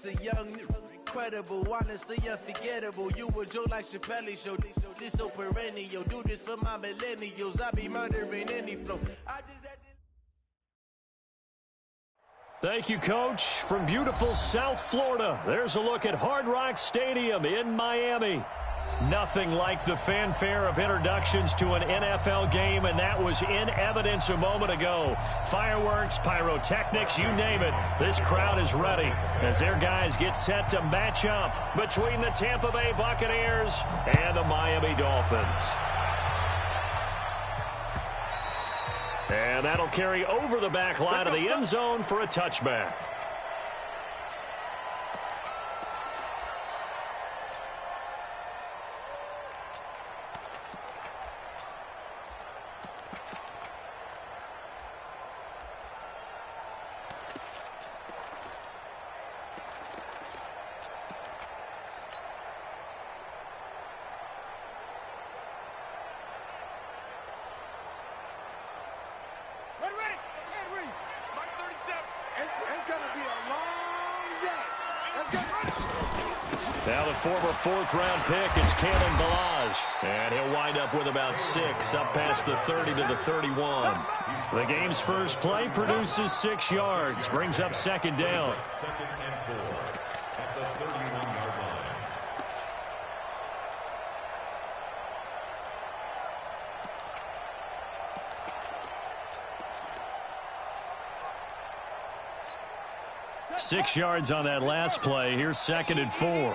a young, incredible, honestly unforgettable. You a joke like Chappelle Show. This so perennial. Do this for my millennials. I be murdering any flow. I just had to... Thank you, Coach. From beautiful South Florida, there's a look at Hard Rock Stadium in Miami. Nothing like the fanfare of introductions to an NFL game, and that was in evidence a moment ago. Fireworks, pyrotechnics, you name it. This crowd is ready as their guys get set to match up between the Tampa Bay Buccaneers and the Miami Dolphins. And that'll carry over the back line of the end zone for a touchback. Now the former fourth-round pick, it's Kalen Ballage. And he'll wind up with about 6, up past the 30 to the 31. The game's first play produces 6 yards, brings up second down. Second and 4 at the 31-yard line. Six yards on that last play. Here's second and 4.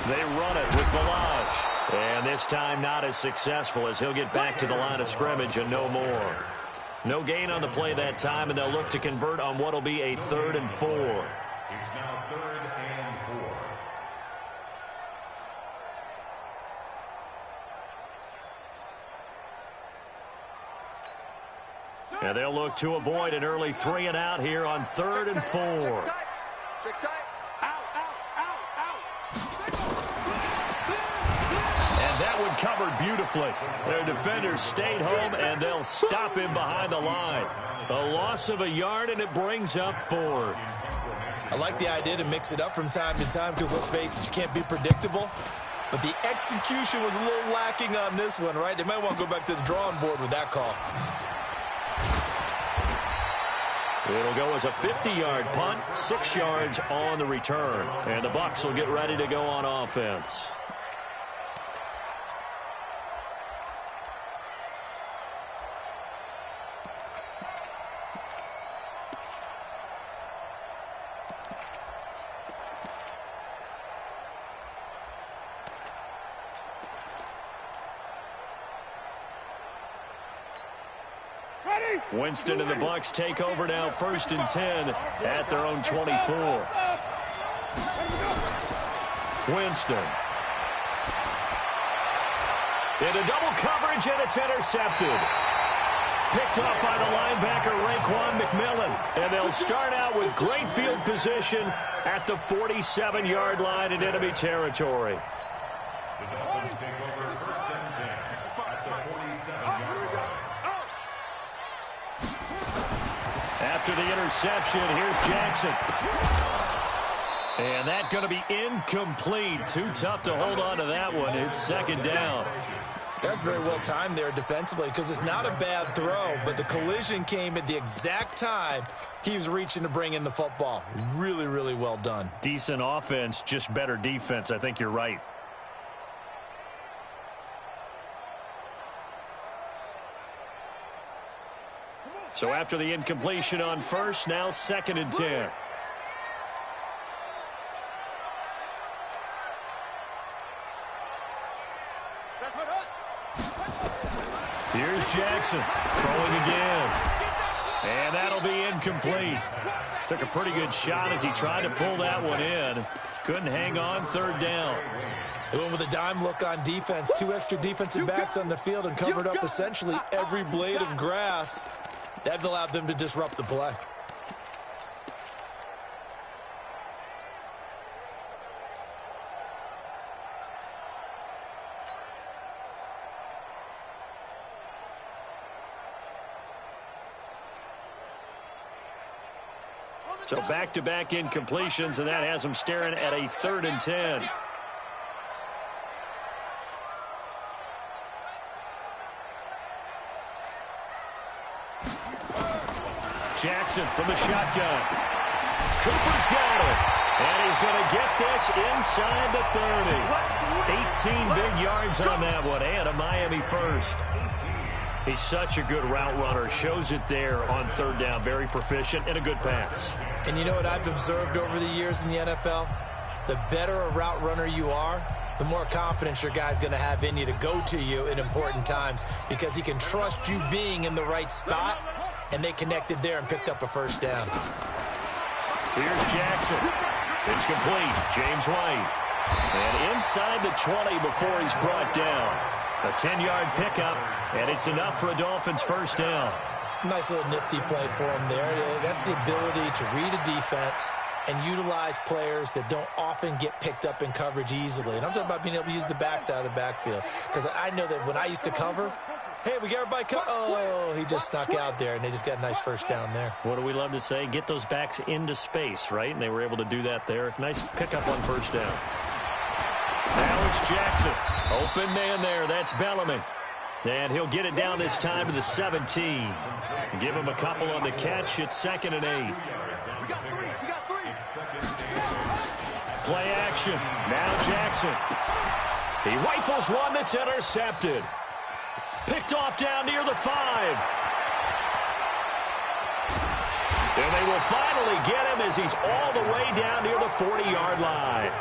They run it with Ballage. And this time not as successful as he'll get back to the line of scrimmage and no more. No gain on the play that time, and they'll look to convert on what will be a 3rd and 4. It's now 3rd and 4. And they'll look to avoid an early 3 and out here on 3rd and 4. And that one covered beautifully. Their defenders stayed home, and they'll stop him behind the line. A loss of a yard, and it brings up 4th. I like the idea to mix it up from time to time because, let's face it, you can't be predictable. But the execution was a little lacking on this one, right? They might want to go back to the drawing board with that call. It'll go as a 50-yard punt, 6 yards on the return. And the Bucs will get ready to go on offense. Winston and the Bucs take over now, 1st and 10 at their own 24. Winston. Into double coverage, and it's intercepted. Picked up by the linebacker, Raekwon McMillan. And they'll start out with great field position at the 47-yard line in enemy territory. The Dolphins take over 1st and 10 at the 47-yard line. After the interception, here's Jackson. And that's going to be incomplete. Too tough to hold on to that one. It's second down. That's very well timed there defensively because it's not a bad throw, but the collision came at the exact time he was reaching to bring in the football. Really, really well done. Decent offense, just better defense. I think you're right. So after the incompletion on first, now 2nd and 10. Here's Jackson throwing again. And that'll be incomplete. Took a pretty good shot as he tried to pull that one in. Couldn't hang on, 3rd down. They went with a dime look on defense. 2 extra defensive backs on the field and covered up essentially every blade of grass. That allowed them to disrupt the play. So back-to-back incompletions, and that has them staring at a 3rd and 10. Jackson from the shotgun. Cooper's got it. And he's going to get this inside the 30. 18 big yards on that one, and a Miami first. He's such a good route runner. Shows it there on 3rd down. Very proficient and a good pass. And you know what I've observed over the years in the NFL? The better a route runner you are, the more confidence your guy's going to have in you to go to you in important times because he can trust you being in the right spot, and they connected there and picked up a 1st down. Here's Jackson. It's complete. James White. And inside the 20 before he's brought down. A 10-yard pickup, and it's enough for a Dolphins 1st down. Nice little nifty play for him there. That's the ability to read a defense and utilize players that don't often get picked up in coverage easily. And I'm talking about being able to use the backs out of the backfield. Because I know that when I used to cover, hey, we got everybody oh, he just snuck out there, and they just got a nice 1st down there. What do we love to say? Get those backs into space, right? And they were able to do that there. Nice pickup on 1st down. Now it's Jackson. Open man there. That's Bellamy. And he'll get it down this time to the 17. Give him a couple on the catch. It's 2nd and 8. Play action. Now Jackson. He rifles one that's intercepted. Picked off down near the 5. And they will finally get him as he's all the way down near the 40-yard line.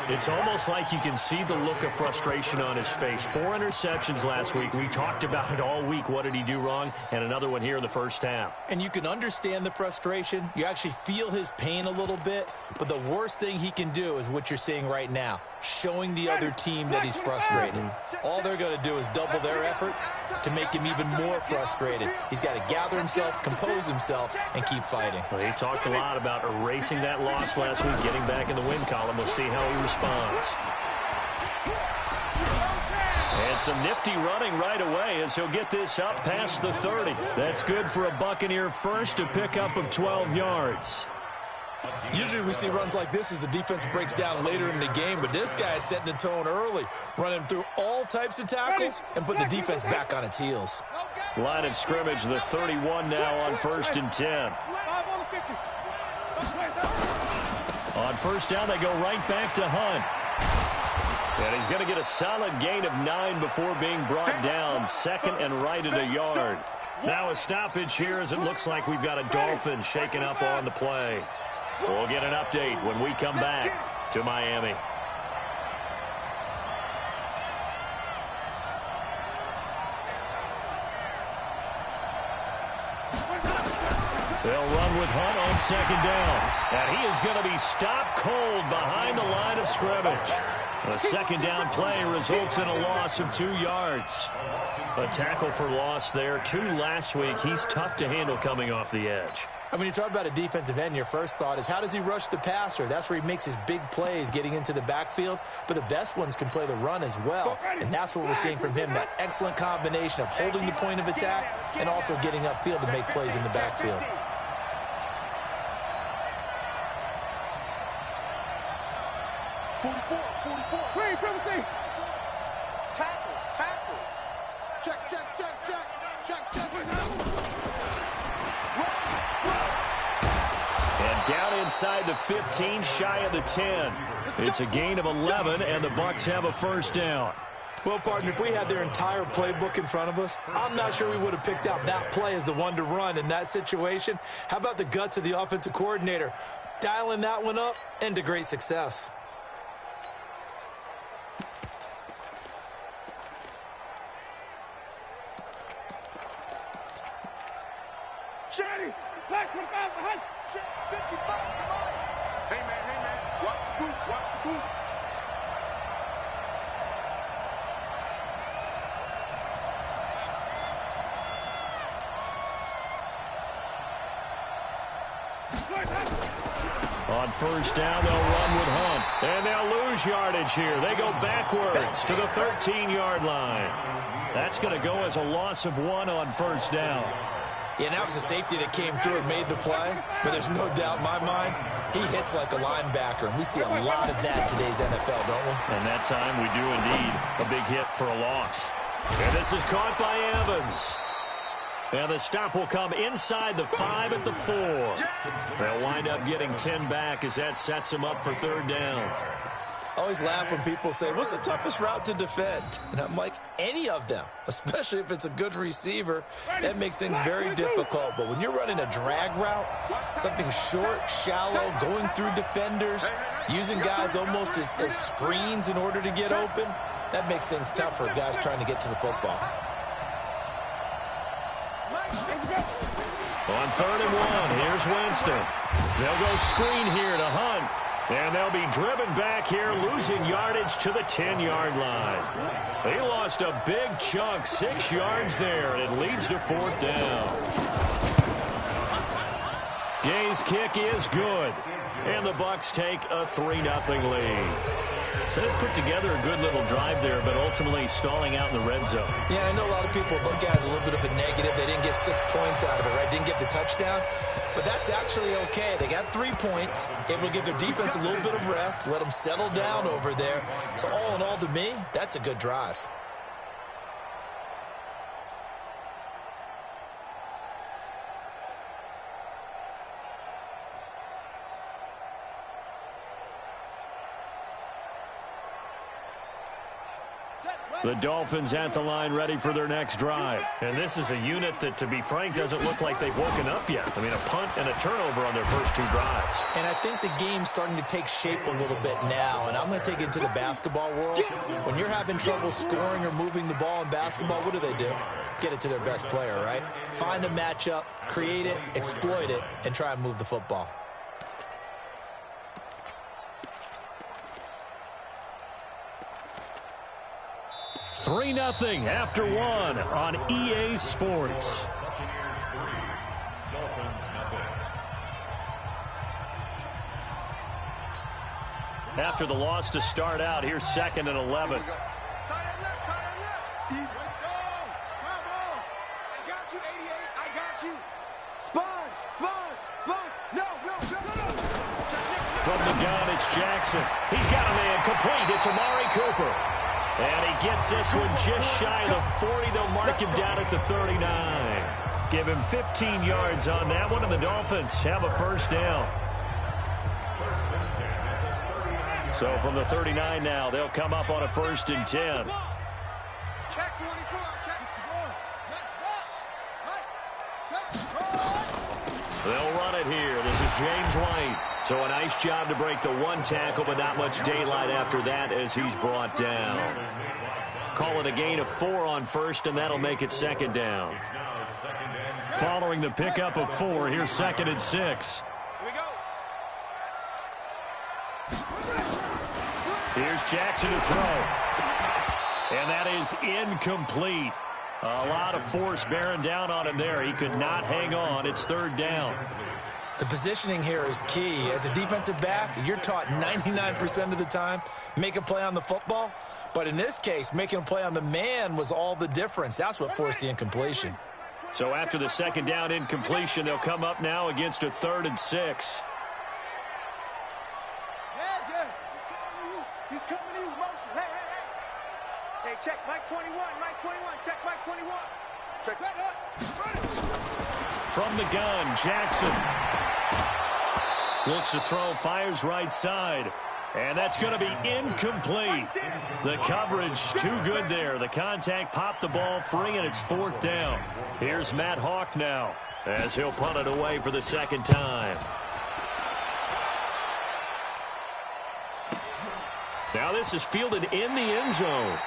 It's almost like you can see the look of frustration on his face. 4 interceptions last week. We talked about it all week. What did he do wrong? And another one here in the 1st half. And you can understand the frustration. You actually feel his pain a little bit. But the worst thing he can do is what you're seeing right now, showing the other team that he's frustrated. All they're going to do is double their efforts to make him even more frustrated. He's got to gather himself, compose himself, and keep fighting. Well, he talked a lot about erasing that loss last week, getting back in the win column. We'll see how he responds. And some nifty running right away as he'll get this up past the 30. That's good for a Buccaneer first, a pickup of 12 yards. Usually we see runs like this as the defense breaks down later in the game, but this guy is setting the tone early, running through all types of tackles and put the defense back on its heels. Line of scrimmage, the 31 now on 1st and 10. On 1st down, they go right back to Hunt. And he's going to get a solid gain of 9 before being brought down. 2nd and right at a yard. Now a stoppage here as it looks like we've got a Dolphin shaken up on the play. We'll get an update when we come back to Miami. They'll run with Hunt on 2nd down. And he is going to be stopped cold behind the line of scrimmage. A 2nd down play results in a loss of 2 yards. A tackle for loss there. 2 last week. He's tough to handle coming off the edge. And when you talk about a defensive end, your first thought is how does he rush the passer? That's where he makes his big plays getting into the backfield. But the best ones can play the run as well. And that's what we're seeing from him, that excellent combination of holding the point of attack and also getting upfield to make plays in the backfield. And down inside the 15, shy of the 10. It's a gain of 11, and the Bucs have a 1st down. Well, partner, if we had their entire playbook in front of us, I'm not sure we would have picked out that play as the one to run in that situation. How about the guts of the offensive coordinator? Dialing that one up and to great success. On 1st down, they'll run with Hunt. And they'll lose yardage here. They go backwards to the 13-yard line. That's going to go as a loss of 1 on 1st down. Yeah, and that was a safety that came through and made the play, but there's no doubt in my mind, he hits like a linebacker, and we see a lot of that in today's NFL, don't we? And that time we do indeed. A big hit for a loss. And this is caught by Evans. And the stop will come inside the 5 at the 4. They'll wind up getting 10 back as that sets them up for third down. I always laugh when people say, what's the toughest route to defend? And I'm like, any of them, especially if it's a good receiver. That makes things very difficult. But when you're running a drag route, something short, shallow, going through defenders, using guys almost as screens in order to get open, that makes things tough for guys trying to get to the football. On 3rd and 1, here's Winston. They'll go screen here to Hunt. And they'll be driven back here, losing yardage to the 10-yard line. They lost a big chunk, 6 yards there, and it leads to 4th down. Gay's kick is good, and the Bucs take a 3-0 lead. So they put together a good little drive there, but ultimately stalling out in the red zone. Yeah, I know a lot of people look at it as a little bit of a negative. They didn't get 6 points out of it, right? Didn't get the touchdown. But that's actually okay. They got 3 points, able to give their defense a little bit of rest, let them settle down over there. So all in all, to me, that's a good drive. The Dolphins at the line ready for their next drive. And this is a unit that, to be frank, doesn't look like they've woken up yet. I mean, a punt and a turnover on their first 2 drives. And I think the game's starting to take shape a little bit now. And I'm going to take it to the basketball world. When you're having trouble scoring or moving the ball in basketball, what do? Get it to their best player, right? Find a matchup, create it, exploit it, and try and move the football. Three 3-0 after 1 on EA Sports. After the loss to start out, here's 2nd and 11. From the gun, it's Jackson. He's got a man complete. It's Amari Cooper. And he gets this one just shy of the 40. They'll mark him down at the 39. Give him 15 yards on that one, and the Dolphins have a first down. So from the 39 now, they'll come up on a 1st and 10. Check 24. Check. They'll run it here. This is James White. So a nice job to break the 1 tackle, but not much daylight after that as he's brought down. Call it a gain of 4 on 1st, and that'll make it 2nd down. Following the pickup of 4, here's 2nd and 6. Here's Jackson to throw. And that is incomplete. A lot of force bearing down on him there. He could not hang on. It's 3rd down. The positioning here is key. As a defensive back, you're taught 99% of the time, make a play on the football. But in this case, making a play on the man was all the difference. That's what forced the incompletion. So after the 2nd down incompletion, they'll come up now against a 3rd and 6. He's coming to you, motion. Hey. Hey, check Mike 21, check Mike 21. Check that up. From the gun, Jackson looks to throw, fires right side, and that's going to be incomplete. The coverage too good there. The contact popped the ball free, and it's 4th down. Here's Matt Hawk now as he'll punt it away for the 2nd time. Now this is fielded in the end zone.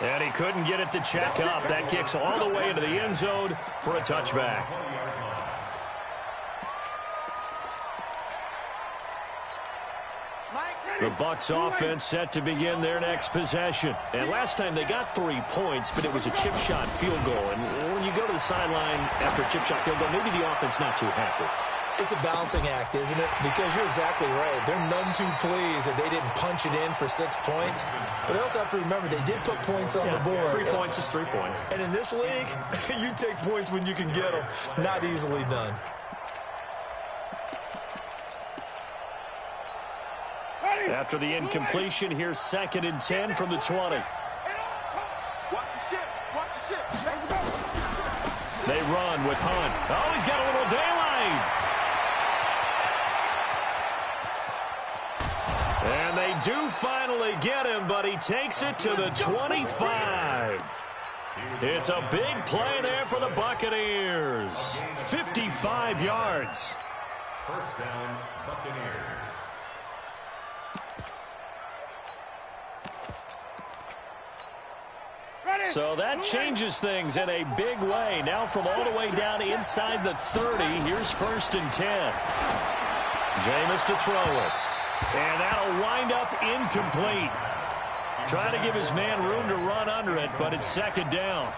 And he couldn't get it to check up. That kicks all the way into the end zone for a touchback. The Bucs offense set to begin their next possession. And last time they got 3 points, but it was a chip shot field goal. And when you go to the sideline after a chip shot field goal, maybe the offense not too happy. It's a balancing act, isn't it? Because you're exactly right. They're none too pleased that they didn't punch it in for 6 points. But they also have to remember they did put points on the board. 3 points is 3 points. And in this league, you take points when you can get them. Not easily done. After the incompletion, here's 2nd and 10 from the 20. Watch the ship. Watch the ship. They run with Hunt. Oh, he's got a little daylight. And they do finally get him, but he takes it to the 25. It's a big play there for the Buccaneers. 55 yards. First down, Buccaneers. So that changes things in a big way. Now from all the way down inside the 30, here's 1st and 10. Jameis to throw it. And that'll wind up incomplete. Trying to give his man room to run under it, but it's 2nd down.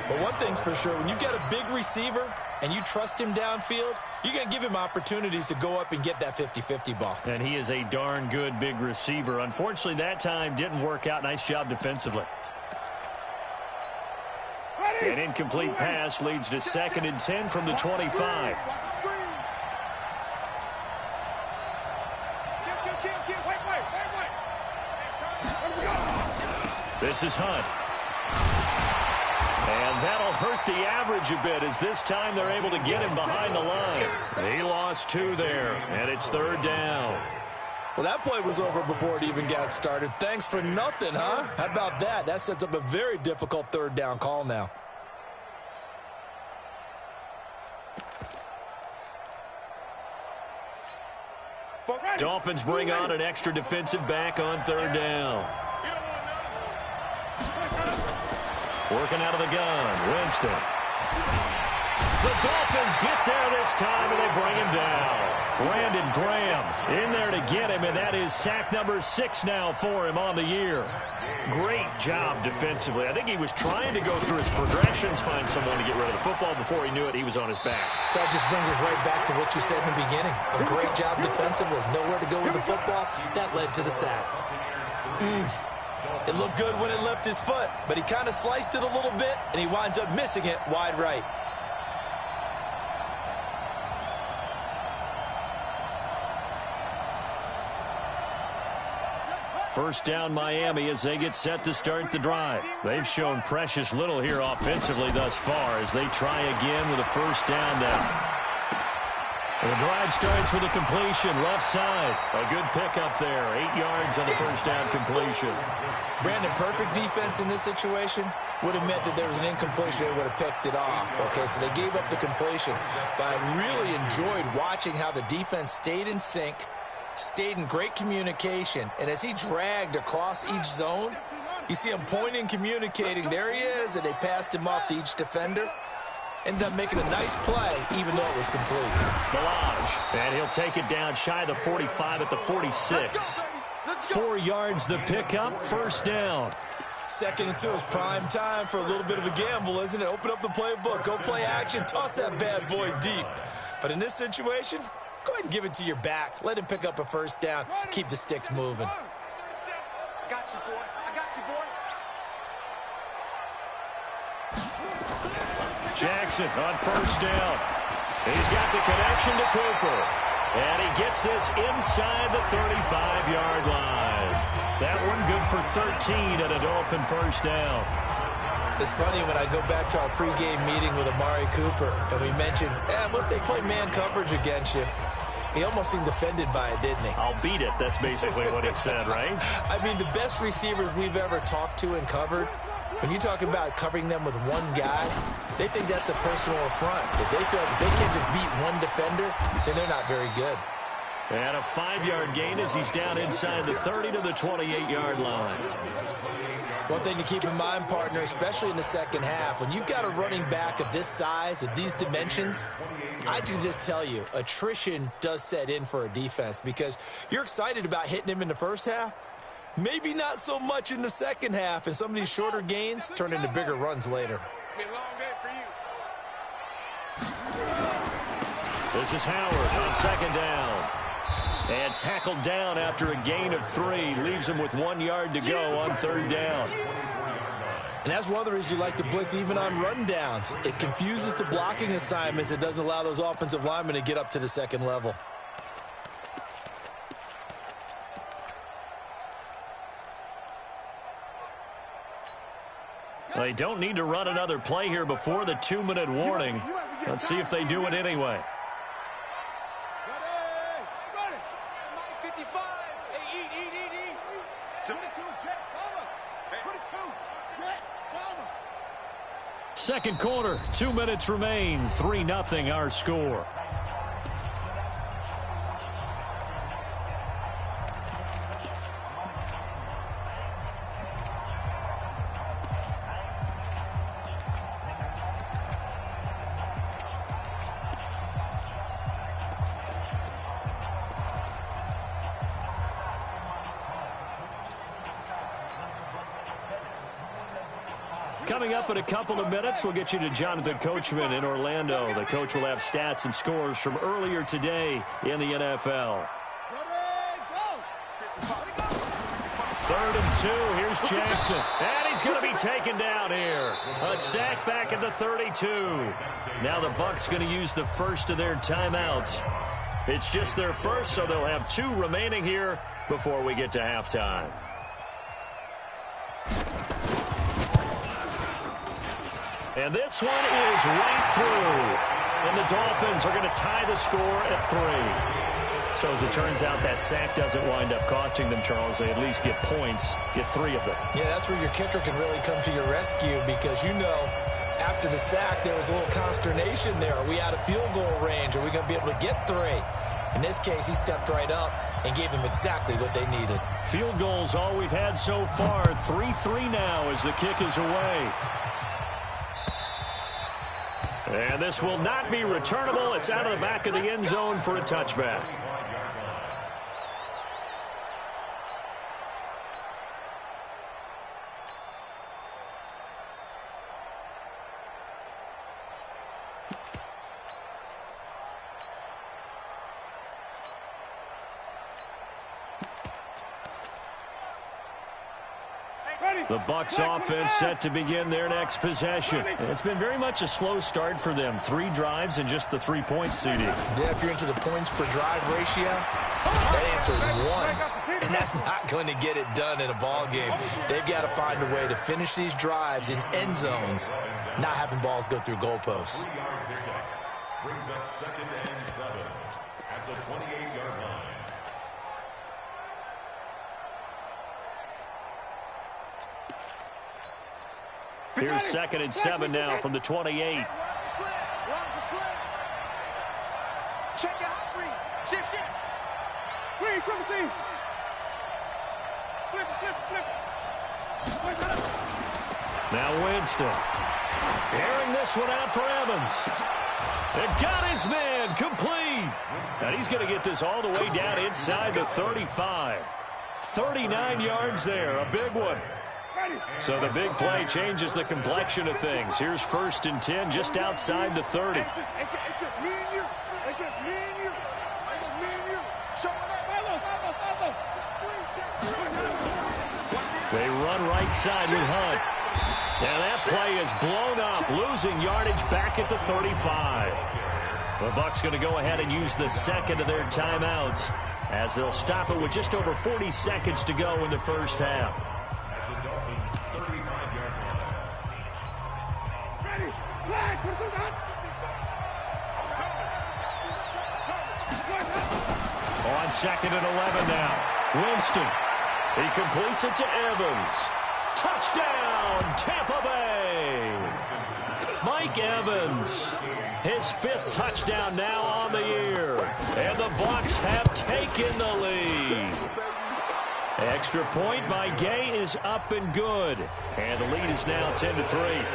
But one thing's for sure, when you get a big receiver and you trust him downfield, you're going to give him opportunities to go up and get that 50-50 ball. And he is a darn good big receiver. Unfortunately, that time didn't work out. Nice job defensively. An incomplete pass leads to 2nd and 10 from the 25. This is Hunt. And that'll hurt the average a bit as this time they're able to get him behind the line. He lost 2 there, and it's 3rd down. Well, that play was over before it even got started. Thanks for nothing, huh? How about that? That sets up a very difficult 3rd down call now. Dolphins bring on an extra defensive back on 3rd down. Working out of the gun, Winston. The Dolphins get there this time, and they bring him down. Brandon Graham in there to get him, and that is sack number 6 now for him on the year. Great job defensively. I think he was trying to go through his progressions, find someone to get rid of the football. Before he knew it, he was on his back. So that just brings us right back to what you said in the beginning. A great job defensively. Nowhere to go with the football. That led to the sack. It looked good when it left his foot, but he kind of sliced it a little bit, and he winds up missing it wide right. First down Miami as they get set to start the drive. They've shown precious little here offensively thus far as they try again with a 1st down now. And the drive starts with a completion left side. A good pickup there. 8 yards on the 1st down completion. Brandon, perfect defense in this situation would have meant that there was an incompletion. They would have picked it off. Okay, so they gave up the completion. But I really enjoyed watching how the defense stayed in sync, stayed in great communication, and as he dragged across each zone, you see him pointing, communicating. There he is, and they passed him off to each defender. Ended up making a nice play, even though it was complete. Melange, and he'll take it down shy of the 45 at the 46. 4 yards the pickup, 1st down. 2nd and 2 is prime time for a little bit of a gamble, isn't it? Open up the playbook, go play action, toss that bad boy deep. But in this situation, go ahead and give it to your back. Let him pick up a 1st down. Keep the sticks moving. I got you, boy. I got you, boy. Jackson on 1st down. He's got the connection to Cooper. And he gets this inside the 35-yard line. That one good for 13 at a Dolphin 1st down. It's funny when I go back to our pregame meeting with Amari Cooper, and we mentioned, what if they play man coverage against you? He almost seemed offended by it, didn't he? I'll beat it. That's basically what he said, right? I mean, the best receivers we've ever talked to and covered, when you talk about covering them with one guy, they think that's a personal affront. If they feel like they can't just beat one defender, then they're not very good. And a 5-yard gain as he's down inside the 30 to the 28-yard line. One thing to keep in mind, partner, especially in the second half, when you've got a running back of this size, of these dimensions, I can just tell you, attrition does set in for a defense because you're excited about hitting him in the first half. Maybe not so much in the second half, and some of these shorter gains turn into bigger runs later. It's been a long day for you. This is Howard on second down. And tackled down after a gain of 3. Leaves him with 1 yard to go on third down. And that's one of the reasons you like to blitz even on run downs. It confuses the blocking assignments. It doesn't allow those offensive linemen to get up to the second level. They don't need to run another play here before the 2-minute warning. Let's see if they do it anyway. Second quarter, 2 minutes remain. 3-0 our score. Coming up in a couple of minutes, we'll get you to Jonathan Coachman in Orlando. The coach will have stats and scores from earlier today in the NFL. 3rd and 2. Here's Jackson. And he's going to be taken down here. A sack back at the 32. Now the Bucs going to use the first of their timeouts. It's just their first, so they'll have 2 remaining here before we get to halftime. And this one is right through. And the Dolphins are going to tie the score at 3. So as it turns out, that sack doesn't wind up costing them, Charles. They at least get points, get 3 of them. Yeah, that's where your kicker can really come to your rescue because, you know, after the sack, there was a little consternation there. Are we out of field goal range? Are we going to be able to get 3? In this case, he stepped right up and gave them exactly what they needed. Field goals all we've had so far. 3-3 now as the kick is away. And this will not be returnable. It's out of the back of the end zone for a touchback. The Bucs offense set to begin their next possession. It's been very much a slow start for them. 3 drives and just the 3-point CD. Yeah, if you're into the points per drive ratio, that answer is 1. And that's not going to get it done in a ball game. They've got to find a way to finish these drives in end zones, not having balls go through goalposts. Brings up 2nd and 7 at the 28-yard line. Here's 2nd and 7 now from the 28. Check your hot read. Shift. Read, triple team. Flip it. Now Winston. Airing this one out for Evans. And got his man complete. And he's going to get this all the way down inside the 35. 39 yards there, a big one. So the big play changes the complexion of things. Here's 1st and 10 just outside the 30. It's just me and you. It's just me and you. It's just me and you. Show me that. They run right side with Hunt. And that play is blown up, losing yardage back at the 35. The Bucs going to go ahead and use the 2nd of their timeouts as they'll stop it with just over 40 seconds to go in the first half. On 2nd and 11 now. Winston. He completes it to Evans. Touchdown, Tampa Bay. Mike Evans. His 5th touchdown now on the year. And the Bucs have taken the lead. Extra point by Gay is up and good. And the lead is now 10-3.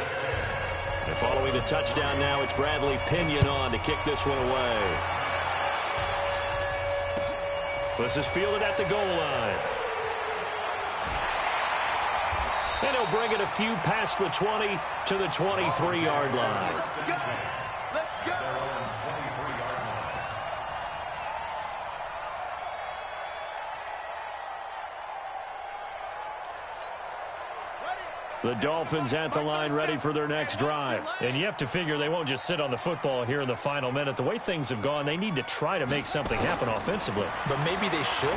And following the touchdown now, it's Bradley Pinion on to kick this one away. This is fielded at the goal line. And he'll bring it a few past the 20 to the 23-yard line. The Dolphins at the line ready for their next drive. And you have to figure they won't just sit on the football here in the final minute. The way things have gone, they need to try to make something happen offensively. But maybe they should.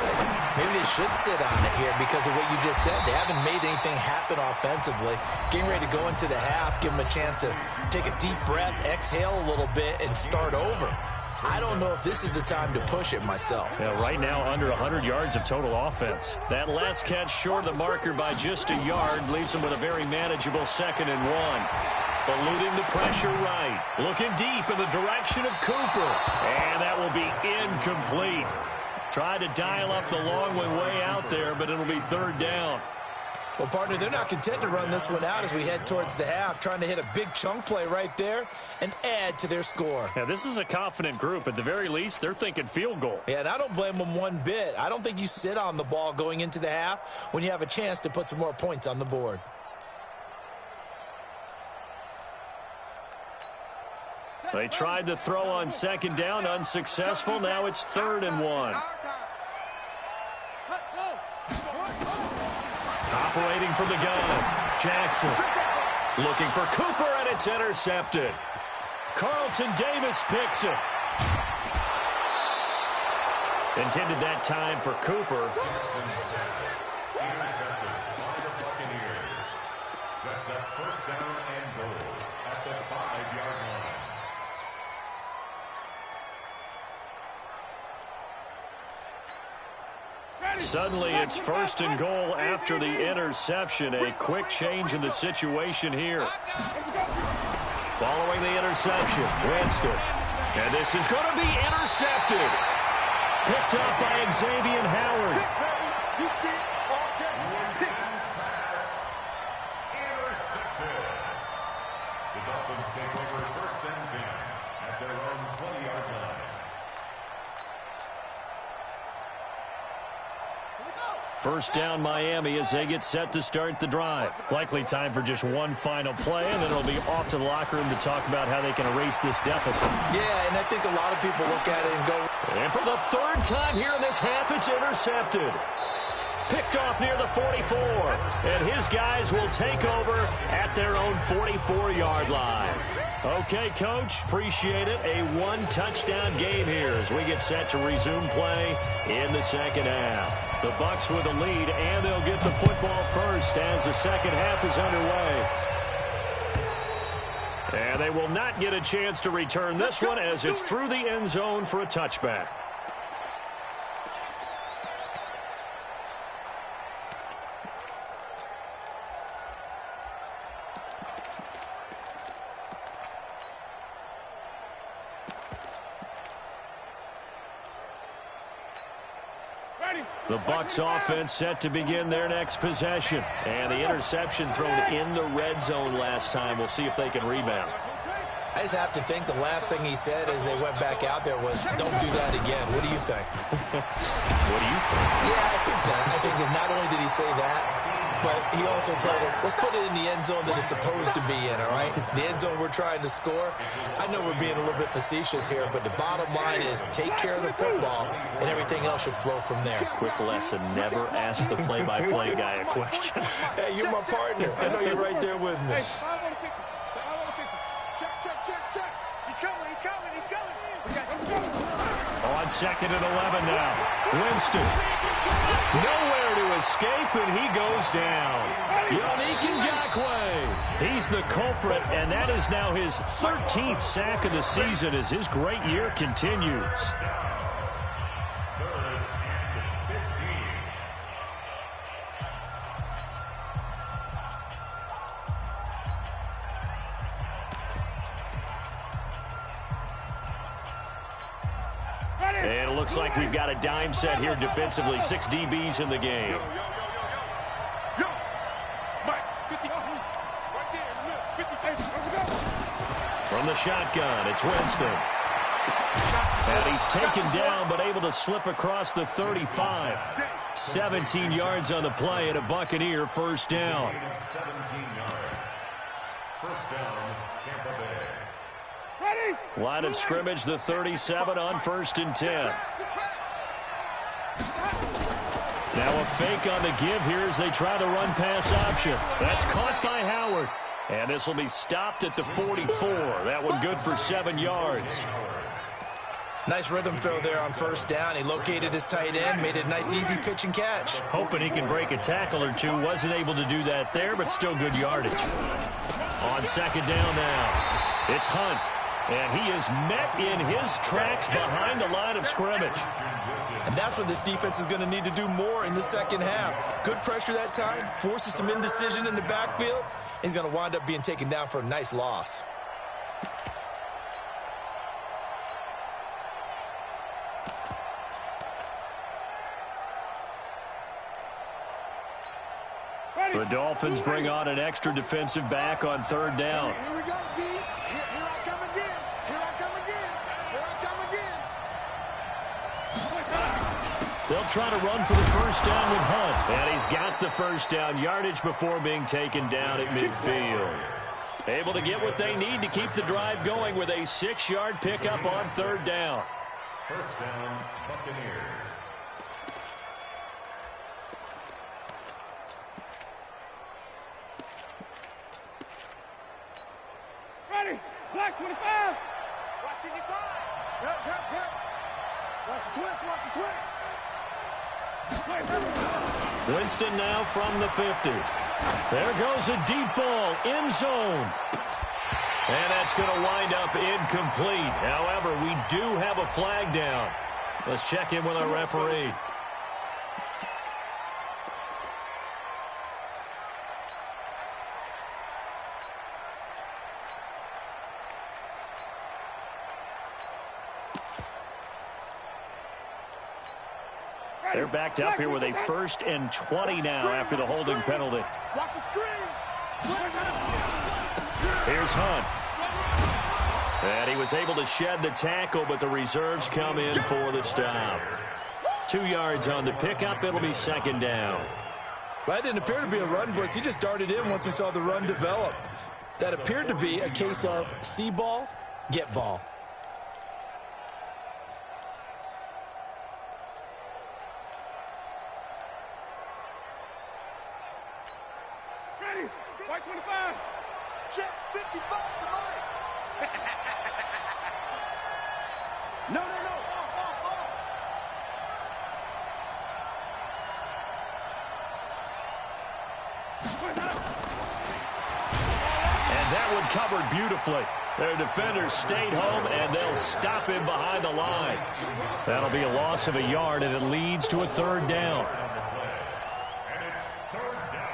Maybe they should sit on it here because of what you just said. They haven't made anything happen offensively. Getting ready to go into the half, give them a chance to take a deep breath, exhale a little bit, and start over. I don't know if this is the time to push it myself. Yeah, right now, under 100 yards of total offense. That last catch short of the marker by just a yard leaves them with a very manageable 2nd and 1. Eluding the pressure right. Looking deep in the direction of Cooper. And that will be incomplete. Tried to dial up the long one way out there, but it'll be 3rd down. Well, partner, they're not content to run this one out as we head towards the half, trying to hit a big chunk play right there and add to their score. Yeah, this is a confident group. At the very least, they're thinking field goal. Yeah, and I don't blame them one bit. I don't think you sit on the ball going into the half when you have a chance to put some more points on the board. They tried to throw on 2nd down, unsuccessful. Now it's 3rd and 1. Operating from the gun, Jackson. Looking for Cooper, and it's intercepted. Carlton Davis picks it. Intended that time for Cooper. Intercepted by the Buccaneers. Sets up 1st down and goal at the 5-yard line. Suddenly it's 1st and goal after the interception. A quick change in the situation here. Following the interception, Winston. And this is going to be intercepted. Picked up by XVIII Howard. Intercepted. The Dolphins take over 1st and 10 at their own 20-yard line. First down Miami as they get set to start the drive. Likely time for just one final play, and then it'll be off to the locker room to talk about how they can erase this deficit. Yeah, and I think a lot of people look at it and go... And for the 3rd time here in this half, it's intercepted. Picked off near the 44. And his guys will take over at their own 44-yard line. Okay, Coach, appreciate it. A 1-touchdown game here as we get set to resume play in the 2nd half. The Bucs with a lead, and they'll get the football first as the 2nd half is underway. And they will not get a chance to return this one as it's through the end zone for a touchback. The Bucs offense set to begin their next possession. And the interception thrown in the red zone last time. We'll see if they can rebound. I just have to think the last thing he said as they went back out there was, don't do that again. What do you think? What do you think? Yeah, I think that. I think that not only did he say that, but he also told him, let's put it in the end zone that it's supposed to be in, all right? The end zone we're trying to score. I know we're being a little bit facetious here, but the bottom line is take care of the football, and everything else should flow from there. Quick lesson, never ask the play-by-play guy a question. Hey, you're my partner. I know you're right there with me. Hey, 5 on the 50. 5 on the 50. Check. He's coming. On 2nd and 11 now. Winston. Nowhere to escape, and he goes down. Yannick Ngakoue. He's the culprit, and that is now his 13th sack of the season as his great year continues. And it looks like we've got a dime set here defensively. 6 DBs in the game. From the shotgun, it's Winston. And he's taken down, but able to slip across the 35. 17 yards on the play, and a Buccaneer first down. 17 yards. First down, Tampa Bay. Line of scrimmage, the 37 on 1st and 10. Now a fake on the give here as they try to run pass option. That's caught by Howard. And this will be stopped at the 44. That one good for 7 yards. Nice rhythm throw there on first down. He located his tight end, made it a nice, easy pitch and catch. Hoping he can break a tackle or two. Wasn't able to do that there, but still good yardage. On second down now, it's Hunt. And he is met in his tracks behind the line of scrimmage. And that's what this defense is going to need to do more in the second half. Good pressure that time, forces some indecision in the backfield. He's going to wind up being taken down for a nice loss. The Dolphins bring on an extra defensive back on third down. Here we go, D. Here I come again. Here I come again. Here I come again. They'll try to run for the first down with Hunt. And he's got the first down yardage before being taken down at midfield. Able to get what they need to keep the drive going with a 6-yard pickup on third down. First down, Buccaneers. Ready. Black 25. Watch 25. Yep. Watch the twist. Watch the twist. Winston now from the 50. There goes a deep ball, end zone. And that's going to wind up incomplete. However, we do have a flag down. Let's check in with our referee. They're backed up here with a 1st and 20 now after the holding penalty. Watch the screen. Here's Hunt. And he was able to shed the tackle, but the reserves come in for the stop. 2 yards on the pickup. It'll be second down. Well, that didn't appear to be a run blitz. He just darted in once he saw the run develop. That appeared to be a case of see ball, get ball. Ready. White 25. Check 55 to Mike. No. And that one covered beautifully. Their defenders stayed home, and they'll stop him behind the line. That'll be a loss of a yard, and it leads to a third down. And it's third down.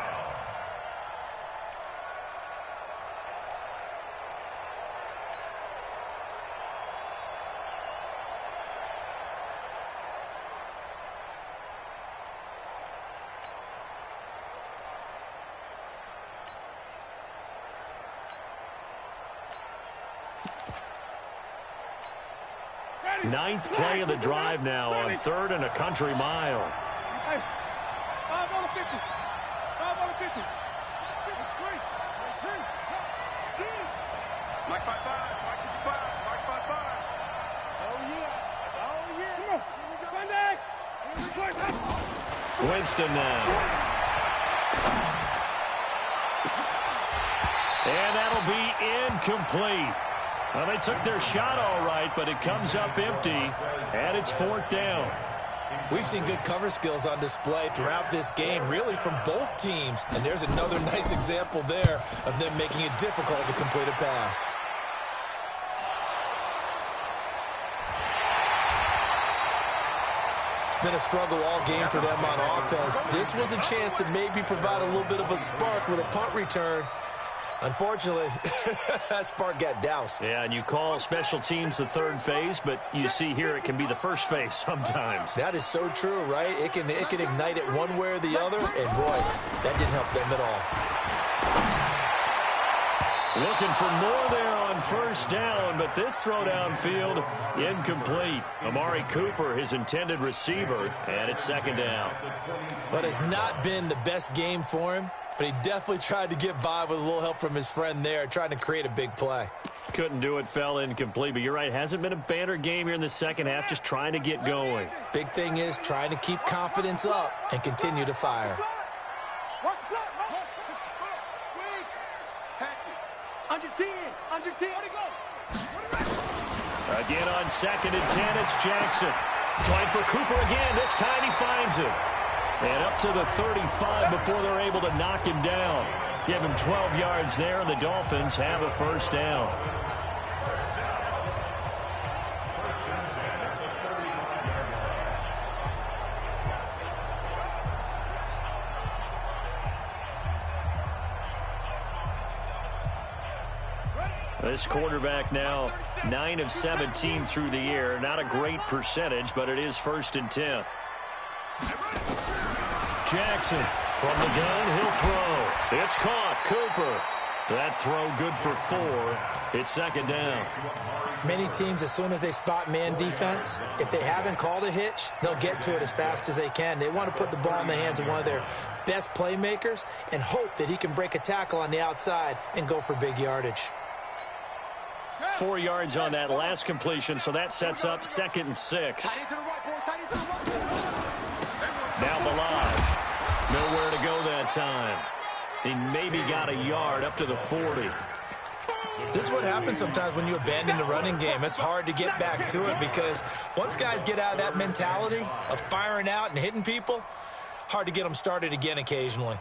Ninth play of the drive now on 3rd and a country mile. Hey, 5 on the 50. 5 on the 50. Mike 55. Mike 55. Mike 55. Oh, yeah. Come on. Sunday. Winston now. And that'll be incomplete. Well, they took their shot all right, but it comes up empty, and it's 4th down. We've seen good cover skills on display throughout this game, really from both teams. And there's another nice example there of them making it difficult to complete a pass. It's been a struggle all game for them on offense. This was a chance to maybe provide a little bit of a spark with a punt return. Unfortunately, that spark got doused. Yeah, and you call special teams the third phase, but you see here it can be the first phase sometimes. That is so true, right? It can ignite it one way or the other, and boy, that didn't help them at all. Looking for more there on first down, but this throw downfield incomplete. Amari Cooper, his intended receiver, and it's second down. But it's not been the best game for him. But he definitely tried to get by with a little help from his friend there, trying to create a big play. couldn't do it, fell incomplete. But you're right, hasn't been a banner game here in the second half, just trying to get going. Big thing is trying to keep confidence up and continue to fire. Under 10. Again on 2nd and 10, it's Jackson. Trying for Cooper again. This time he finds it. And up to the 35 before they're able to knock him down. Give him 12 yards there, and the Dolphins have a first down. This quarterback now 9 of 17 through the air. Not a great percentage, but it is 1st and 10. Jackson from the gun, he'll throw. It's caught. Cooper. That throw good for 4. It's 2nd down. Many teams, as soon as they spot man defense, if they haven't called a hitch, they'll get to it as fast as they can. They want to put the ball in the hands of one of their best playmakers and hope that he can break a tackle on the outside and go for big yardage. 4 yards on that last completion, so that sets up 2nd and 6. Now Balaj. Nowhere to go that time. He maybe got a yard up to the 40. This is what happens sometimes when you abandon the running game. It's hard to get back to it because once guys get out of that mentality of firing out and hitting people, hard to get them started again occasionally.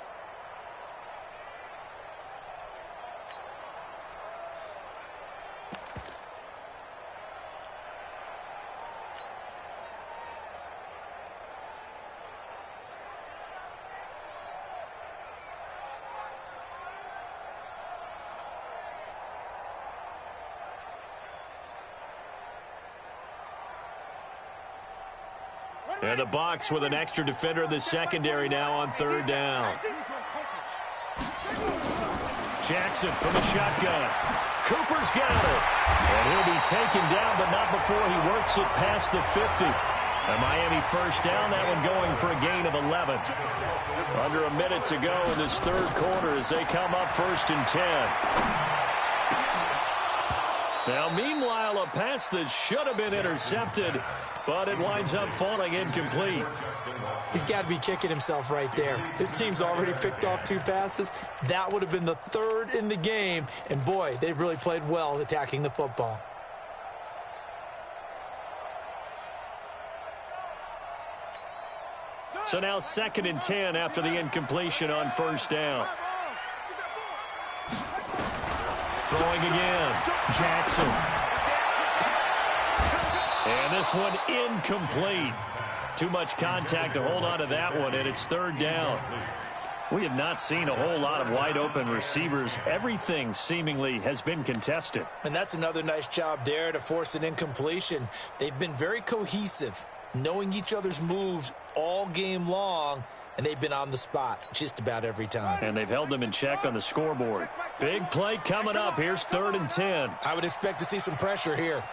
And the Bucs with an extra defender in the secondary now on 3rd down. Jackson from the shotgun. Cooper's got it. And he'll be taken down, but not before he works it past the 50. A Miami first down, that one going for a gain of 11. Under a minute to go in this 3rd quarter as they come up 1st and 10. Now, meanwhile, a pass that should have been intercepted, but it winds up falling incomplete. He's got to be kicking himself right there. His team's already picked off 2 passes. That would have been the 3rd in the game. And, boy, they've really played well attacking the football. So now 2nd and 10 after the incompletion on 1st down. Throwing again. Jackson. And this one incomplete. Too much contact to hold on to that one, and it's 3rd down. We have not seen a whole lot of wide-open receivers. Everything seemingly has been contested. And that's another nice job there to force an incompletion. They've been very cohesive, knowing each other's moves all game long, and they've been on the spot just about every time. And they've held them in check on the scoreboard. Big play coming up. Here's 3rd and 10. I would expect to see some pressure here.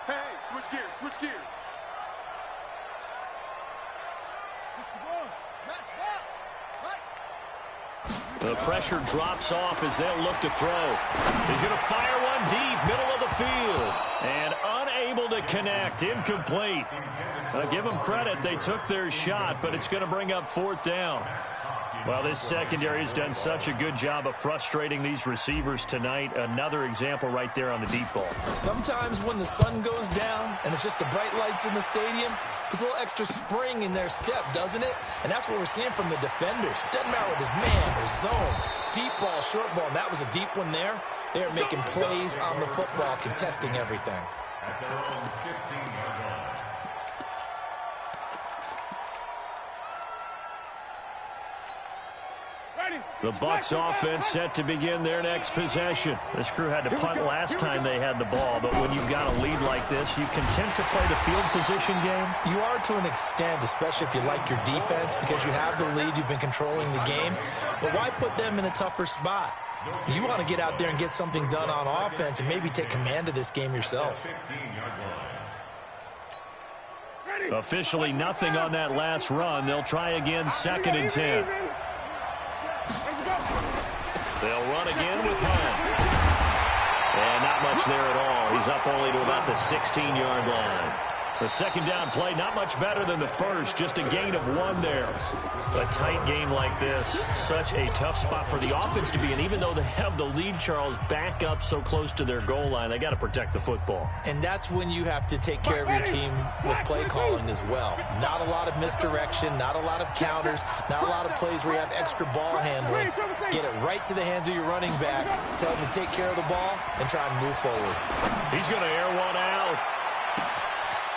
Hey, switch gears, switch gears. 61, match box, right. The pressure drops off as they'll look to throw. He's going to fire one deep, middle of the field. And unable to connect, incomplete. Give them credit, they took their shot, but it's going to bring up 4th down. Well, this secondary has done such a good job of frustrating these receivers tonight. Another example right there on the deep ball. Sometimes when the sun goes down and it's just the bright lights in the stadium, puts a little extra spring in their step, doesn't it? And that's what we're seeing from the defenders. Doesn't matter what his man or zone, deep ball, short ball. And that was a deep one there. They're making plays on the football, contesting everything. At their own 15-yard line. The Bucs offense set to begin their next possession. This crew had to punt last time they had the ball, but when you've got a lead like this, you content to play the field position game? You are to an extent, especially if you like your defense, because you have the lead, you've been controlling the game. But why put them in a tougher spot? You want to get out there and get something done on offense and maybe take command of this game yourself. Officially nothing on that last run. They'll try again, 2nd and 10. They'll run again with Hunt. much there at all. He's up only to about the 16-yard line. The second down play, not much better than the first, just a gain of 1 there. A tight game like this, such a tough spot for the offense to be in. Even though they have the lead, Charles, back up so close to their goal line, they got to protect the football. And that's when you have to take care of your team with play calling as well. Not a lot of misdirection, not a lot of counters, not a lot of plays where you have extra ball handling. Get it right to the hands of your running back, tell him to take care of the ball, and try and move forward. He's going to air one out.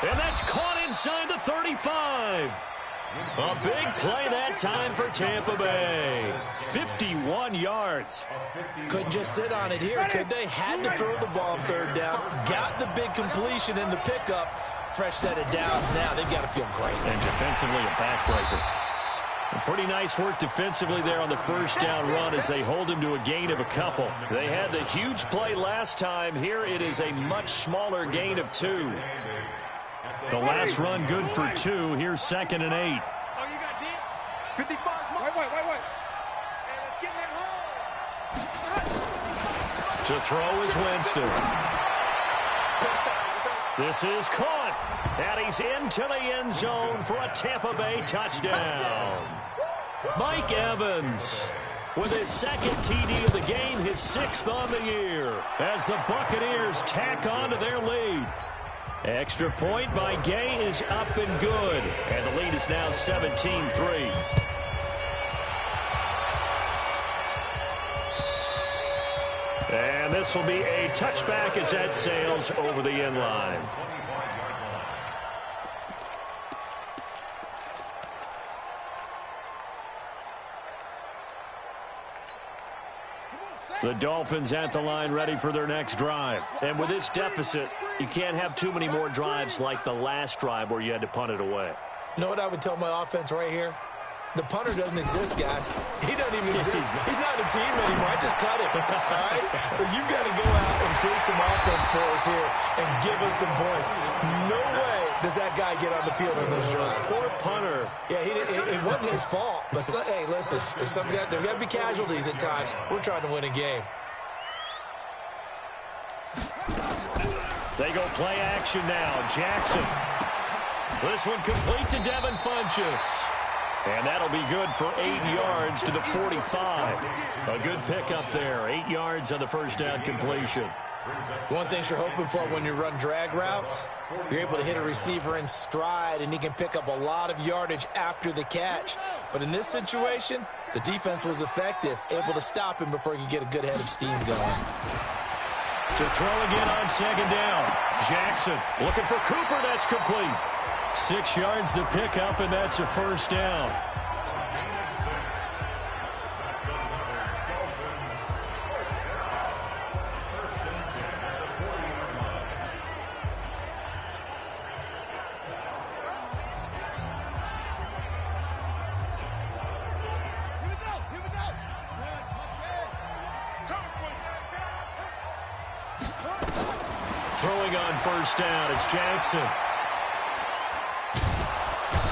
And that's caught inside the 35. A big play that time for Tampa Bay. 51 yards. Couldn't just sit on it here, could they? Had to throw the ball on third down. Got the big completion in the pickup. Fresh set of downs now. They've got to feel great. And defensively, a backbreaker. Pretty nice work defensively there on the first down run as they hold him to a gain of a couple. They had the huge play last time. Here it is a much smaller gain of 2. The last run good for 2. Here's 2nd and 8. Oh, you got deep? 55. Wait. Hey, let's get in that hole. To throw is Winston. This is caught. And he's into the end zone for a Tampa Bay touchdown. Mike Evans with his 2nd TD of the game, his 6th on the year, as the Buccaneers tack on to their lead. Extra point by Gay is up and good. And the lead is now 17-3. And this will be a touchback as that sails over the end line. The Dolphins at the line ready for their next drive. And with this deficit, you can't have too many more drives like the last drive where you had to punt it away. You know what I would tell my offense right here? The punter doesn't exist, guys. He doesn't even exist. He's not a team anymore. I just cut him. All right? So you've got to go out and create some offense for us here and give us some points. No way does that guy get on the field in this drive. Poor punter. Yeah, it wasn't his fault. But, hey, listen, there's got to be casualties at times. We're trying to win a game. They go play action now. Jackson. This one complete to Devin Funchess. And that'll be good for 8 yards to the 45. A good pickup there. 8 yards on the first down completion. One thing you're hoping for when you run drag routes, you're able to hit a receiver in stride, and he can pick up a lot of yardage after the catch. But in this situation, the defense was effective, able to stop him before he could get a good head of steam going. To throw again on 2nd down. Jackson looking for Cooper. That's complete. 6 yards the pickup, and that's a first down. Throwing on first down, it's Jackson.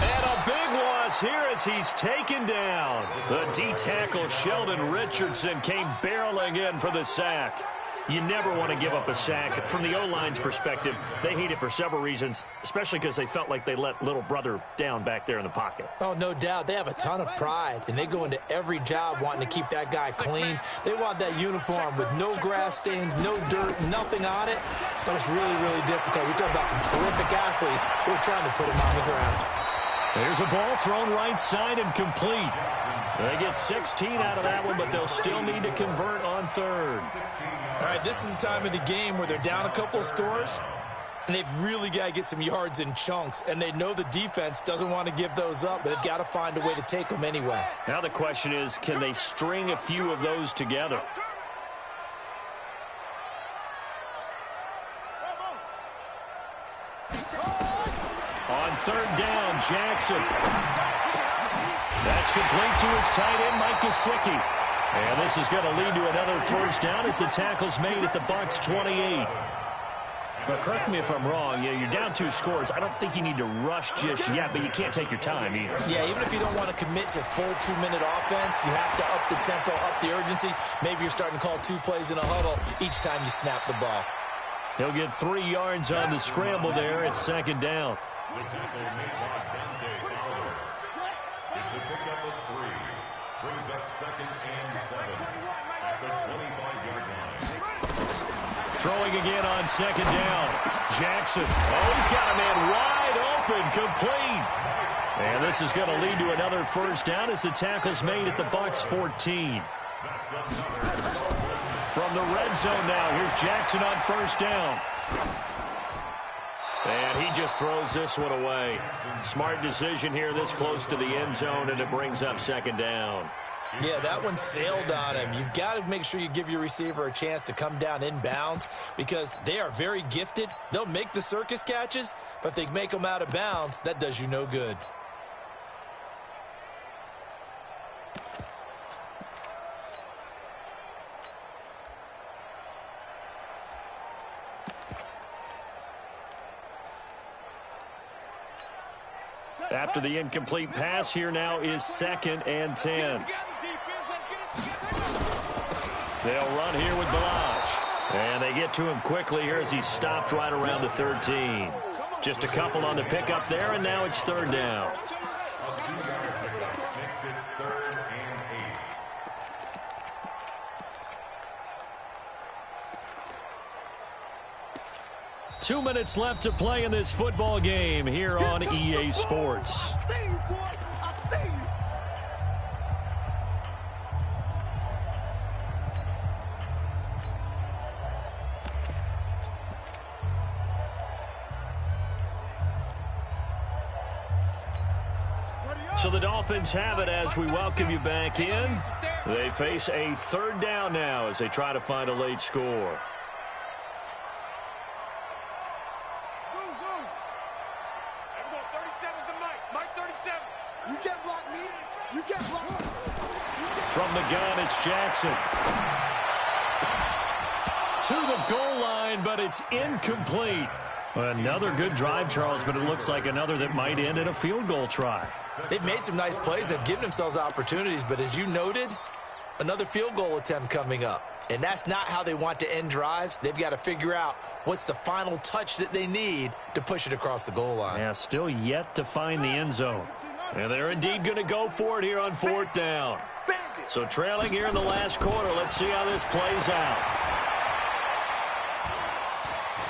And a big loss here as he's taken down. The D-tackle Sheldon Richardson came barreling in for the sack. You never want to give up a sack. From the O-line's perspective, they hate it for several reasons, especially because they felt like they let little brother down back there in the pocket. Oh, no doubt. They have a ton of pride, and they go into every job wanting to keep that guy clean. They want that uniform with no grass stains, no dirt, nothing on it. But it's really, really difficult. We're talking about some terrific athletes. We're trying to put him on the ground. There's a ball thrown right side and complete. They get 16 out of that one, but they'll still need to convert on third. All right, this is the time of the game where they're down a couple of scores, and they've really got to get some yards in chunks, and they know the defense doesn't want to give those up, but they've got to find a way to take them anyway. Now the question is, can they string a few of those together? On third down, Jackson. That's complete to his tight end, Mike Gesicki. And this is going to lead to another first down as the tackle's made at the Bucs 28. But correct me if I'm wrong, you're down 2 scores. I don't think you need to rush just yet, but you can't take your time either. Yeah, even if you don't want to commit to full 2-minute offense, you have to up the tempo, up the urgency. Maybe you're starting to call 2 plays in a huddle each time you snap the ball. He'll get 3 yards on the scramble there at second down. The tackle made by Dante Fowler. It's a pickup of 3. Brings up 2nd and 7 at the 25-yard line. Throwing again on second down. Jackson. Oh, he's got a man wide open, complete. And this is going to lead to another first down as the tackle's made at the Bucs 14. From the red zone now, here's Jackson on first down. And he just throws this one away. Smart decision here this close to the end zone, and it brings up second down. Yeah, that one sailed on him. You've got to make sure you give your receiver a chance to come down inbounds because they are very gifted. They'll make the circus catches, but if they make them out of bounds, that does you no good. After the incomplete pass, here now is 2nd and 10. They'll run here with Balaj. And they get to him quickly here as he's stopped right around the 13. Just a couple on the pickup there, and now it's 3rd down. A 2-yard pickup makes it 3rd and 8. 2 minutes left to play in this football game here on EA Sports. So the Dolphins have it as we welcome you back in. They face a 3rd down now as they try to find a late score. From the gun, it's Jackson. To the goal line, but it's incomplete. Another good drive, Charles, but it looks like another that might end in a field goal try. They've made some nice plays. They've given themselves opportunities, but as you noted, another field goal attempt coming up. And that's not how they want to end drives. They've got to figure out what's the final touch that they need to push it across the goal line. Yeah, still yet to find the end zone. And they're indeed going to go for it here on 4th down. So trailing here in the last quarter. Let's see how this plays out.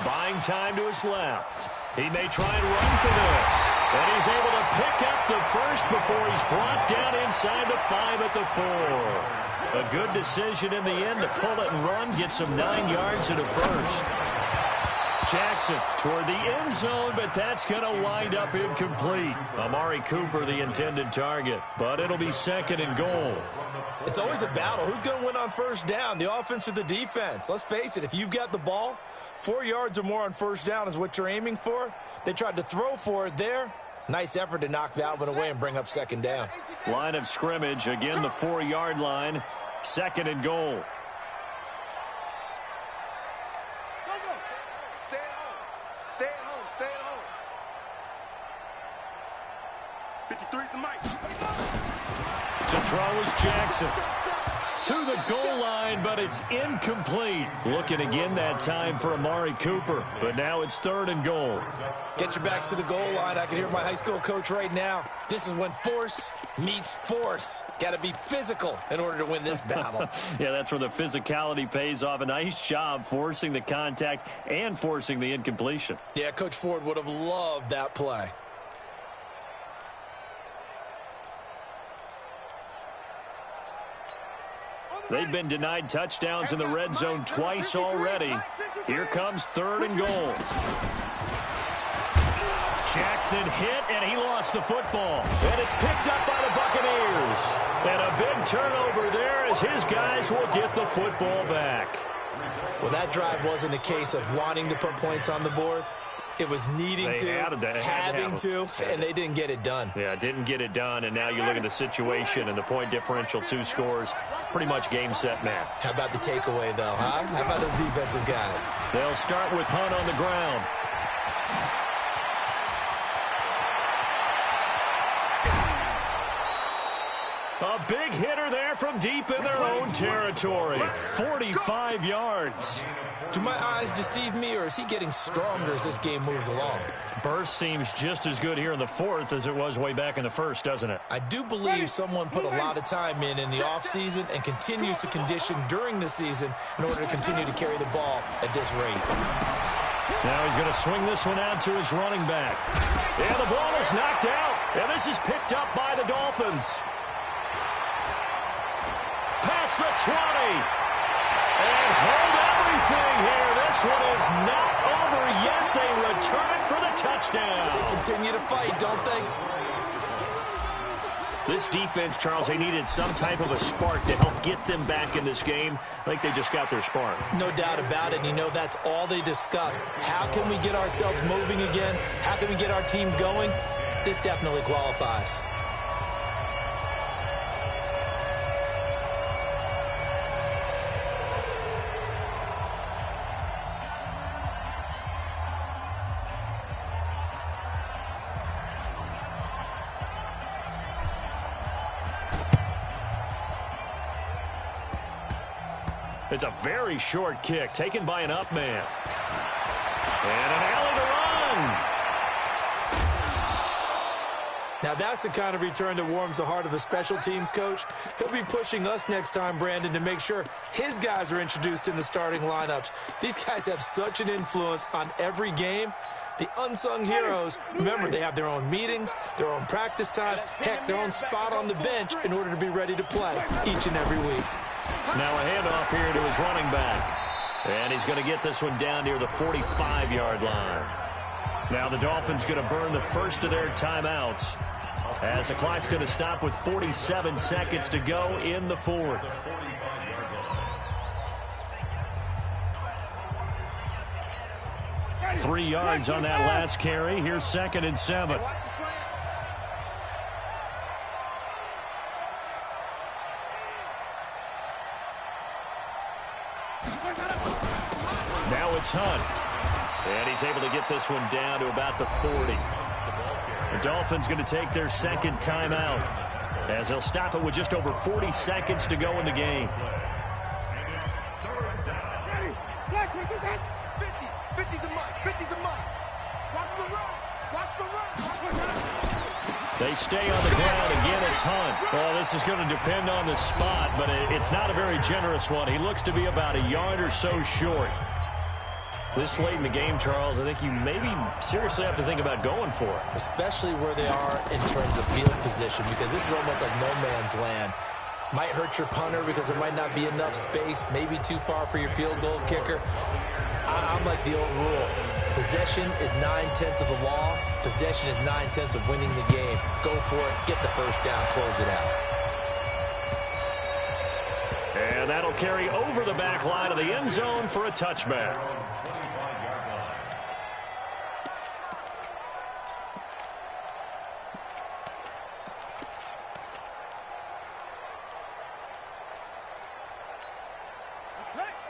Buying time to his left. He may try and run for this. And he's able to pick up the first before he's brought down inside the 5 at the 4. A good decision in the end to pull it and run. Get some 9 yards at a first. Jackson toward the end zone, but that's going to wind up incomplete. Amari Cooper, the intended target, but it'll be 2nd and goal. It's always a battle. Who's going to win on first down, the offense or the defense? Let's face it, if you've got the ball, 4 yards or more on first down is what you're aiming for. They tried to throw for it there. Nice effort to knock that one away and bring up 2nd down. Line of scrimmage, again the 4-yard line, 2nd and goal. Stay at home. Stay at home. 53's the mic. To throw is Jackson. To the goal line, but it's incomplete. Looking again that time for Amari Cooper, but now it's 3rd and goal. Get your backs to the goal line. I can hear my high school coach right now. This is when force meets force. Got to be physical in order to win this battle. Yeah, that's where the physicality pays off. A nice job forcing the contact and forcing the incompletion. Yeah, Coach Ford would have loved that play. They've been denied touchdowns in the red zone twice already. Here comes 3rd and goal. Jackson hit, and he lost the football. And it's picked up by the Buccaneers. And a big turnover there as his guys will get the football back. Well, that drive wasn't a case of wanting to put points on the board. It was needing having to, and they didn't get it done. Yeah, didn't get it done, and now you look at the situation and the point differential, 2 scores, pretty much game, set, match. How about the takeaway, though, huh? How about those defensive guys? They'll start with Hunt on the ground. A big hitter there from deep in their own territory. 45 yards. Do my eyes deceive me, or is he getting stronger as this game moves along? Burst seems just as good here in the fourth as it was way back in the first, doesn't it? I do believe someone put a lot of time in the offseason and continues to condition during the season in order to continue to carry the ball at this rate. Now he's going to swing this one out to his running back. And the ball is knocked out. And this is picked up by the Dolphins. Past the 20. And hold everything here. This one is not over yet. They return it for the touchdown. They continue to fight, don't they? This defense, Charles, they needed some type of a spark to help get them back in this game. I think they just got their spark. No doubt about it. And you know, that's all they discussed. How can we get ourselves moving again? How can we get our team going? This definitely qualifies. It's a very short kick taken by an up man. And an alley to run. Now that's the kind of return that warms the heart of a special teams coach. He'll be pushing us next time, Brandon, to make sure his guys are introduced in the starting lineups. These guys have such an influence on every game. The unsung heroes, remember, they have their own meetings, their own practice time, heck, their own spot on the bench in order to be ready to play each and every week. Now a handoff here to his running back. And he's going to get this one down near the 45-yard line. Now the Dolphins going to burn the first of their timeouts as the clock's going to stop with 47 seconds to go in the fourth. Three yards on that last carry. Here's 2nd and 7. Now it's Hunt. And he's able to get this one down to about the 40. The Dolphins going to take their second timeout as they'll stop it with just over 40 seconds to go in the game. They stay on the ground. Again, it's Hunt. Well, this is going to depend on the spot, but it's not a very generous one. He looks to be about a yard or so short. This late in the game, Charles, I think you maybe seriously have to think about going for it. Especially where they are in terms of field position, because this is almost like no man's land. Might hurt your punter because there might not be enough space, maybe too far for your field goal kicker. I'm like the old rule. Possession is 9/10 of the law. Possession is 9/10 of winning the game. Go for it. Get the first down. Close it out. And that'll carry over the back line of the end zone for a touchback.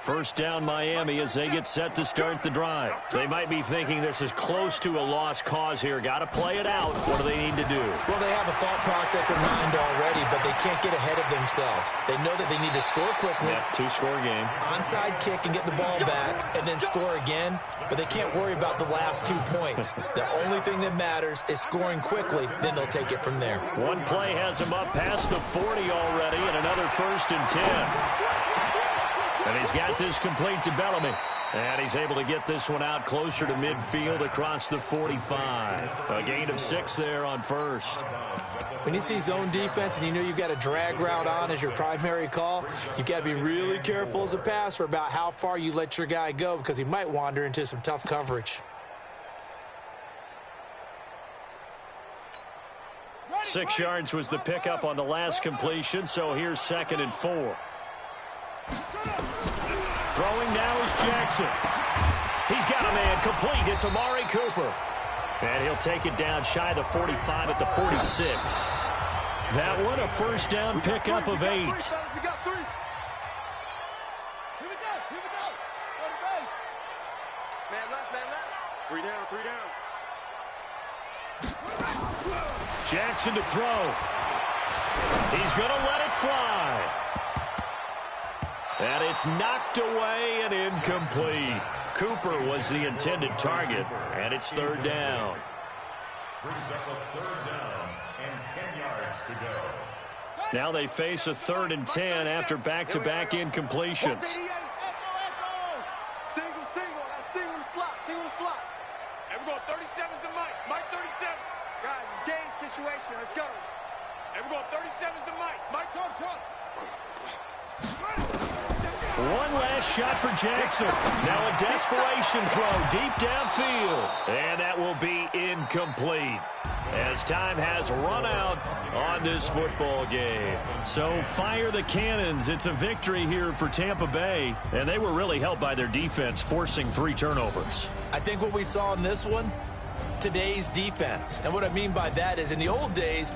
First down Miami as they get set to start the drive. They might be thinking this is close to a lost cause here. Got to play it out. What do they need to do? Well, they have a thought process in mind already, but they can't get ahead of themselves. They know that they need to score quickly. Yeah, two-score game. Onside kick and get the ball back and then score again, but they can't worry about the last 2 points. The only thing that matters is scoring quickly, then they'll take it from there. One play has them up past the 40 already, and another 1st and 10. And he's got this complete to Bellamy. And he's able to get this one out closer to midfield across the 45. A gain of 6 there on first. When you see zone defense and you know you've got a drag route on as your primary call, you've got to be really careful as a passer about how far you let your guy go because he might wander into some tough coverage. 6 yards was the pickup on the last completion, so here's 2nd and 4. Throwing now is Jackson. He's got a man complete. It's Amari Cooper. And he'll take it down shy of the 45 at the 46. That one a first down pickup of 8. We got 3. Here we go. Man left. 3 down. Jackson to throw. He's going to let it fly. And it's knocked away and incomplete. Cooper was the intended target, and it's third down. Brings up a third down and 10 yards to go. Now they face a 3rd and 10 after back-to-back incompletions. Single slot. And we're going 37's to Mike. Mike 37. Guys, it's game situation. Let's go. And we're going 37's to Mike. Mike, shot. One last shot for Jackson. Now a desperation throw deep downfield. And that will be incomplete, as time has run out on this football game. So fire the cannons. It's a victory here for Tampa Bay. And they were really helped by their defense, forcing 3 turnovers. I think what we saw in this one, today's defense. And what I mean by that is in the old days,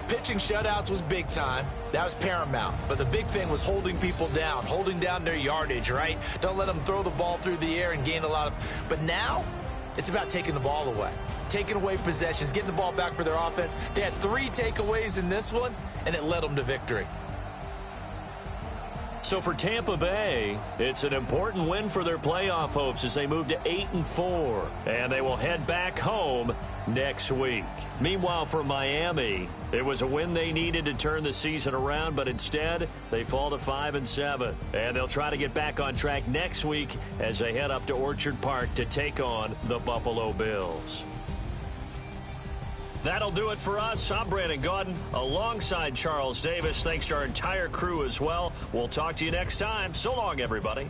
pitching shutouts was big time. That was paramount. But the big thing was holding people down, holding down their yardage, right? Don't let them throw the ball through the air and gain a lot of... But now, it's about taking the ball away. Taking away possessions, getting the ball back for their offense. They had 3 takeaways in this one, and it led them to victory. So for Tampa Bay, it's an important win for their playoff hopes as they move to 8-4. And they will head back home next week. Meanwhile, for Miami, it was a win they needed to turn the season around, but instead, they fall to 5-7. And they'll try to get back on track next week as they head up to Orchard Park to take on the Buffalo Bills. That'll do it for us. I'm Brandon Gaudin alongside Charles Davis. Thanks to our entire crew as well. We'll talk to you next time. So long, everybody.